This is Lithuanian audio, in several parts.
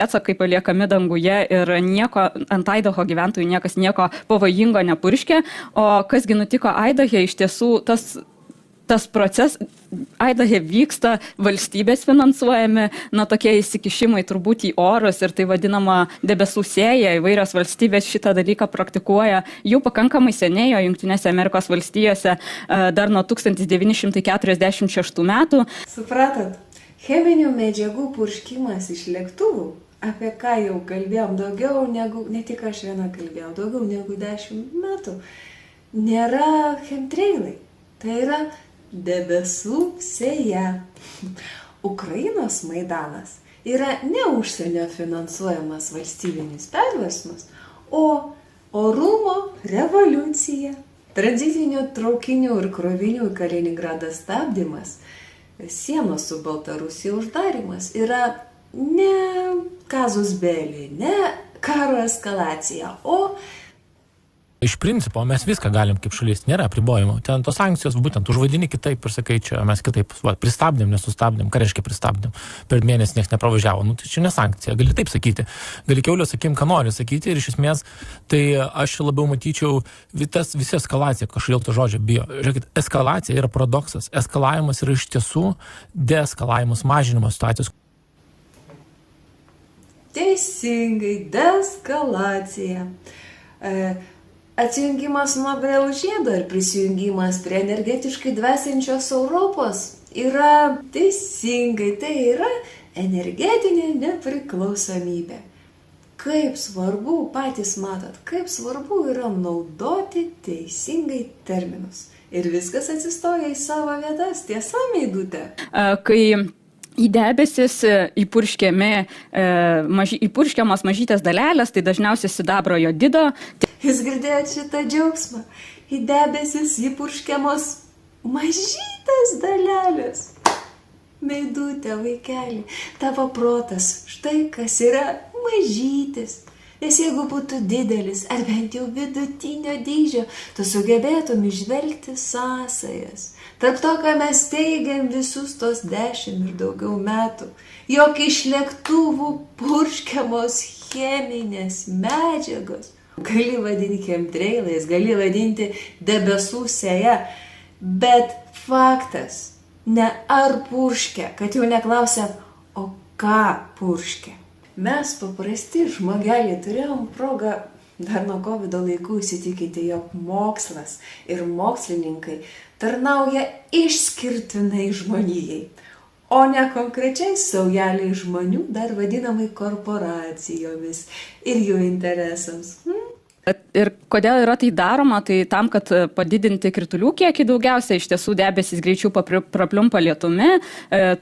pėdsakai paliekami danguje ir nieko ant Aidaho gyventojų niekas nieko pavojingo nepurškė. O kasgi nutiko Aidahe, iš tiesų tas procesas Aidahe vyksta, valstybės finansuojami, tokie įsikišimai turbūt į orus ir tai vadinama debesų sėja, įvairios valstybės šitą dalyką praktikuoja jau pakankamai seniai, o Jungtinėse Amerikos valstijose dar nuo 1946 metų. Supratot, cheminių medžiagų purškimas iš lėktuvų, apie ką jau kalbėjom daugiau negu, ne tik aš viena kalbėjau, daugiau negu 10 metų, nėra chemtrailai, tai yra debesų sėja. Ukrainos Maidanas yra ne užsienio finansuojamas valstybinis perversmas, o orumo revoliucija. Tranzitinių traukinių ir krovinių į Kaliningradą stabdymas, sienos su Baltarusija uždarimas yra ne casus belli, ne karo eskalacija, o iš principo mes viską galim kaip šalis, nėra apribojimų. Ten tos sankcijos būtent užvadini kitaip ir sakai, čia mes kitaip pristabdėm, nesustabdėm, ką reiškia pristabdėm. Per mėnesį niekas nepravažiavo. Tai čia ne sankcija, gali taip sakyti. Gali kiaulio sakim, ką nori sakyti ir iš esmės tai aš labiau matyčiau visi eskalacija, kažkodėl to žodžio bijo. Žiūrėkit, eskalacija yra paradoksas. Eskalavimas yra iš tiesų deeskalavimas, mažinimas situacijos. Teisingai, deeskalacija. Atsijungimas nuo Brel žiedo ir prisijungimas prie energetiškai dvasinčios Europos yra teisingai, tai yra energetinė nepriklausomybė. Kaip svarbu, patys matot, kaip svarbu yra naudoti teisingai terminus. Ir viskas atsistoja į savo vietas, tiesa, Meidutė? Kai į debesis įpurškiamos mažytės dalelės, tai dažniausiai sidabro jodido. Jūs girdėjot šitą džiaugsmą? Į debesis įpurškiamos mažytės dalelės. Meidutė, vaikeli, tavo protas, štai kas yra mažytis. Nes jeigu būtų didelis, ar bent jau vidutinio dydžio, tu sugebėtum įžvelgti sąsajas. Tarp to, ką mes teigiam visus tos 10 ir daugiau metų, jog iš lėktuvų purškiamos cheminės medžiagos. Gali vadinti chemtrailais, gali vadinti debesų sėja, bet faktas, ne ar purškia, kad jau neklausia, o ką purškia. Mes paprasti žmogeliai turėjom progą dar nuo COVID laikų įsitikinti, jog mokslas ir mokslininkai tarnauja išskirtinai žmonijai, o ne konkrečiai saujeliai žmonių, dar vadinamai korporacijomis ir jų interesams. Ir kodėl yra tai daroma, tai tam, kad padidinti kritulių kiekį daugiausia, iš tiesų debesis greičiau prapliumpa lietumi,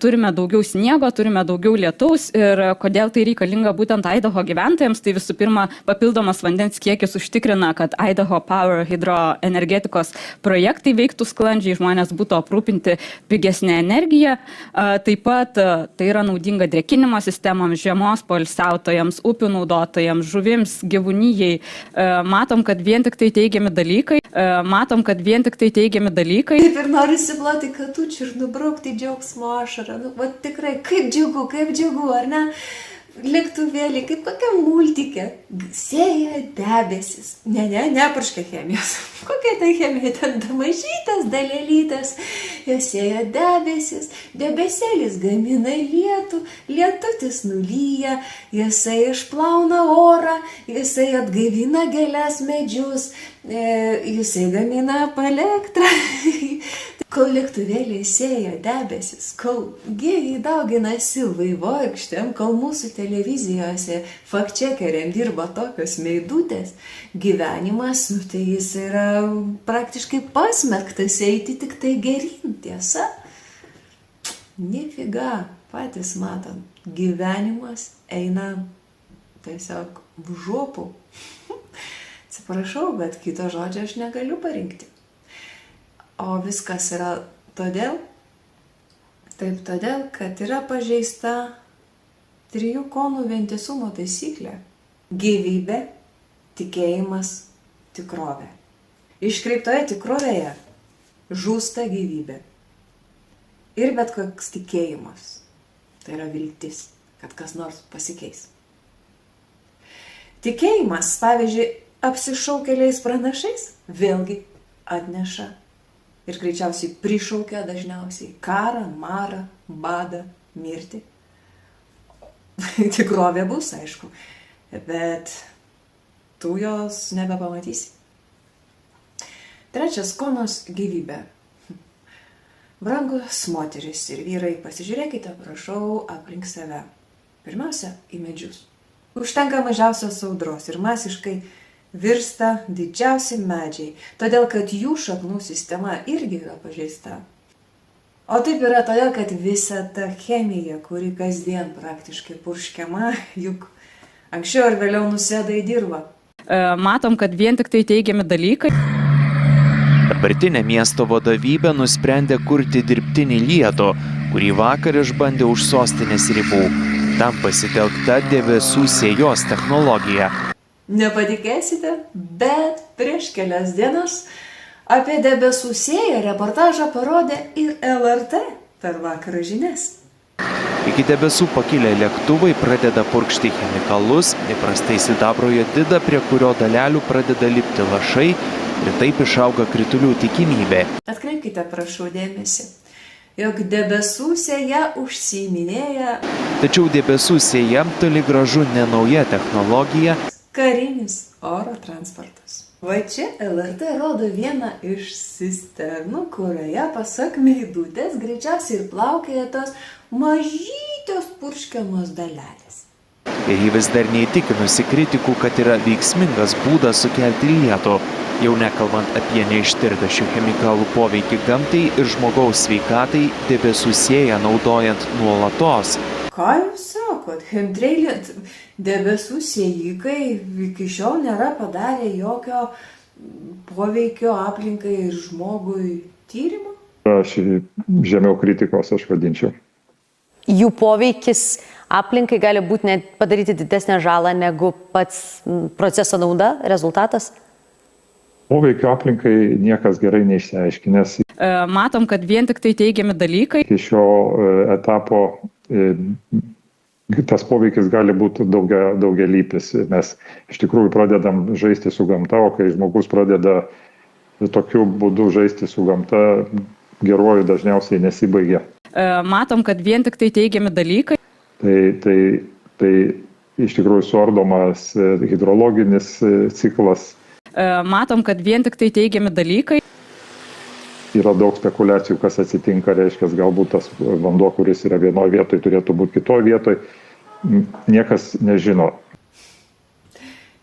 turime daugiau sniego, turime daugiau lietaus ir kodėl tai reikalinga būtent Aidaho gyventojams, tai visų pirma papildomas vandens kiekis užtikrina, kad Aidaho Power hidroenergetikos projektai veiktų sklandžiai, žmonės būtų aprūpinti pigesnę energiją, taip pat tai yra naudinga drėkinimo sistemams, žiemos poilsiautojams, upių naudotojams, žuvims, gyvūnijai. Matom, kad vien tik tai teigiami dalykai. Taip ir noriu įsiploti katučių ir nubraukti džiaugsmo ašarą. Va tikrai, kaip džiugu, ar ne? Lėktuvėlį, kaip kokia multikė. Sėja debesis. Nepurškia chemijos. Kokia tai chemija? Ten mažytės dalelytės. Jos sėja debesis. Debesėlis gamina lietų. Lietutis nulyja. Jisai išplauna orą. Jisai atgaivina gėles medžius. Jisai gamina elektrą. Kol lėktuvėliai sėja debesis, kol gėjai dauginasi vaivorykštėm, kol mūsų televizijose faktčekeriam dirba tokios meidutės, gyvenimas, tai jis yra praktiškai pasmerktas eiti tik tai geryn, tiesa? Nifiga, patys matom, gyvenimas eina tiesiog žopų. Atsiprašau, bet kito žodžio aš negaliu parinkti. O viskas yra todėl, kad yra pažeista 3 konų vientisumo taisyklė. Gyvybė, tikėjimas, tikrovė. Iškreiptoje tikrovėje žūsta gyvybė. Ir bet koks tikėjimas. Tai yra viltis, kad kas nors pasikeis. Tikėjimas, pavyzdžiui, apsišaukėliais pranašais, vėlgi atneša ir greičiausiai prišaukia dažniausiai karą, marą, badą, mirtį. Tikrovė bus, aišku, bet tu jos nebepamatysi. Trečias konas - gyvybė. Brangus moteris ir vyrai, pasižiūrėkite, prašau, aplink save. Pirmiausia, į medžius. Užtenka mažiausios audros ir masiškai virsta didžiausi medžiai, todėl kad jų šaknų sistema irgi yra pažeista. O taip yra todėl, kad visa ta chemija, kuri kasdien praktiškai purškiama, juk anksčiau ar vėliau nusėda į dirvą. Matom, kad vien tik tai teigiami dalykai. Dabartinė miesto vadovybė nusprendė kurti dirbtinį lietų, kurį vakar išbandė už sostinės ribų. Tam pasitelkta debesų sėjos technologija. Nepatikėsite, bet prieš kelias dienas apie debesų sėją reportažą parodė ir LRT per vakaro žinias. Iki debesų pakilę lėktuvai pradeda purkšti chemikalus, įprastai sidabro jodidą, prie kurio dalelių pradeda lipti lašai ir taip išauga kritulių tikimybė. Atkreipkite, prašau, dėmesį, jog debesų sėja užsiiminėja Tačiau debesų sėja toli gražu ne nauja technologija. karinis oro transportas. Va čia LRT rodo vieną iš cisternų, kurioje, pasak Meidutės, greičiausiai ir plaukioja tos mažytos purškiamos dalelės. Ir ji vis dar neįtikinusi kritikų, kad yra veiksmingas būdas sukelti lietų, jau nekalbant apie neištirtą šių chemikalų poveikį gamtai ir žmogaus sveikatai, debesų sėją naudojant nuolatos. Ką jūs sakot, chemtrailė, debesų sėjikai iki šiol nėra padarę jokio poveikio aplinkai ir žmogui tyrimo? Aš žemiau kritikos aš vadinčiau. Jų poveikis aplinkai gali būti net padaryti didesnę žalą negu pats proceso nauda, rezultatas? Poveikio aplinkai niekas gerai neišsiaiškinęs. Matom, kad vien tik tai teigiami dalykai. Iki šio etapo tas poveikis gali būti daugialypis. Mes iš tikrųjų pradedam žaisti su gamta, o kai žmogus pradeda tokiu būdu žaisti su gamta, geruoju dažniausiai nesibaigia. Matom, kad vien tik tai teigiami dalykai. Tai iš tikrųjų suardomas hidrologinis ciklas. Matom, kad vien tik tai teigiami dalykai. Yra daug spekulacijų, kas atsitinka, reiškia, galbūt tas vanduo, kuris yra vienoje vietoje, turėtų būti kitoje vietoje. Niekas nežino.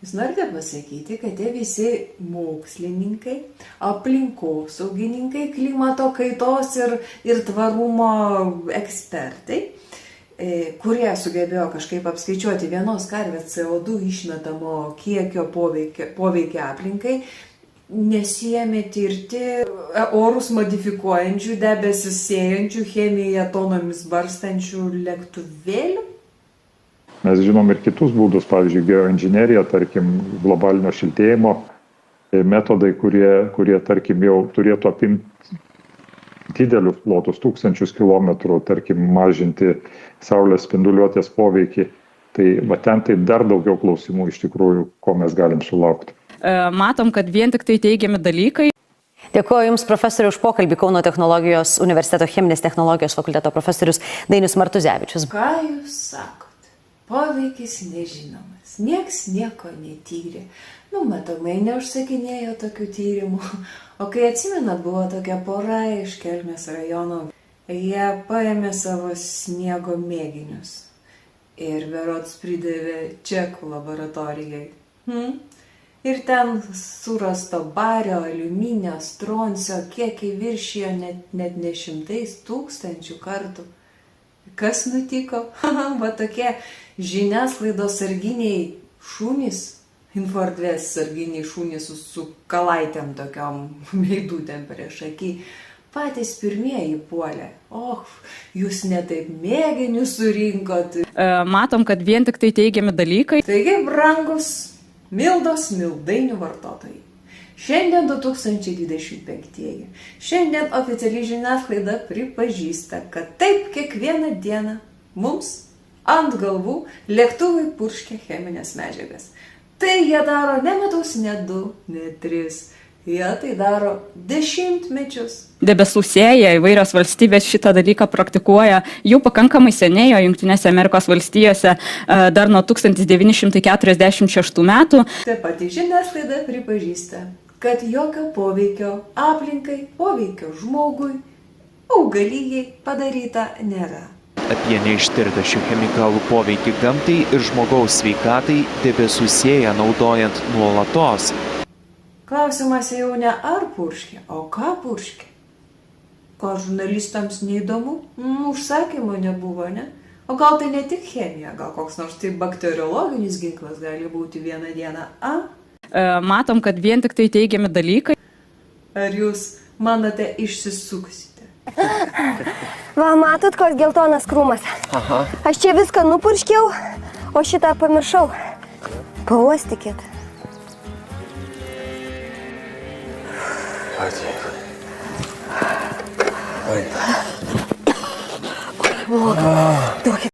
Jūs norite pasakyti, kad tie visi mokslininkai, aplinkosaugininkai, klimato kaitos ir tvarumo ekspertai, kurie sugebėjo kažkaip apskaičiuoti vienos karvės CO2 išmetamo kiekio poveikį aplinkai, nesijėmė tirti orus modifikuojančių, debesis sėjančių, chemiją tonomis barstančių lėktuvėlių? Mes žinom ir kitus būdus, pavyzdžiui, geoinžinerija, tarkim, globalinio šiltėjimo metodai, kurie tarkim, jau turėtų apimti didelius plotus, tūkstančius kilometrų, tarkim, mažinti saulės spinduliuotės poveikį. Tai va ten tai dar daugiau klausimų iš tikrųjų, ko mes galim sulaukti. Matom, kad vien tik tai teigiami dalykai. Dėkuoju Jums, profesoriu, už pokalbį. Kauno technologijos universiteto cheminės technologijos fakulteto profesorius Dainius Martuzevičius. Ką Jūs sakot? Poveikis nežinomas. Nieks nieko netyrė. Matomai neužsakinėjo tokių tyrimų. O kai atsimenat, buvo tokia pora iš Kelmės rajono. Jie paėmė savo sniego mėginius ir berods pridavė čekų laboratorijai. Ir ten surasto bario, aliuminio, stroncio kiekiai viršijo net ne 100 000 kartų. Kas nutiko? Va tokie žiniasklaidos sarginiai šunys, infordvės sarginiai šunys su kalaitėm tokiom meidutėm prieš akį, patys pirmieji puolė. Jūs netaip mėginius surinkot. Matom, kad vien tik tai teigiami dalykai. Taigi, brangus Mildos mildainių vartotojai. Šiandien 2025. Šiandien oficialiai žiniasklaida pripažįsta, kad taip kiekvieną dieną mums ant galvų lėktuvai purškia cheminės medžiagas. Tai jie daro ne metus, ne 2, ne 3. Jie tai daro 10 metus. Debesų sėja, įvairios valstybės šitą dalyką praktikuoja jau pakankamai seniai, o Junktinėse Amerikos valstijose dar nuo 1946 metų. Taip pat žiniasklaida pripažįsta, kad jokio poveikio aplinkai, poveikio žmogui, augalijai padaryta nėra. Apie neištirtą šių chemikalų poveikį gamtai ir žmogaus sveikatai debesų sėja naudojant nuolatos. Klausimas jau ne ar purškia, o ką purškia. Ko žurnalistams neįdomu? Užsakymo nebuvo, ne? O gal tai ne tik chemija, gal koks nors tai bakteriologinis ginklas gali būti vieną dieną, a? Matom, kad vien tik tai teigiami dalykai. Ar jūs manote išsisuksite? Va, matot, koks geltonas krūmas. Aha. Aš čia viską nupurškiau, o šitą pamiršau. Pauostykit. Oi. Duokit.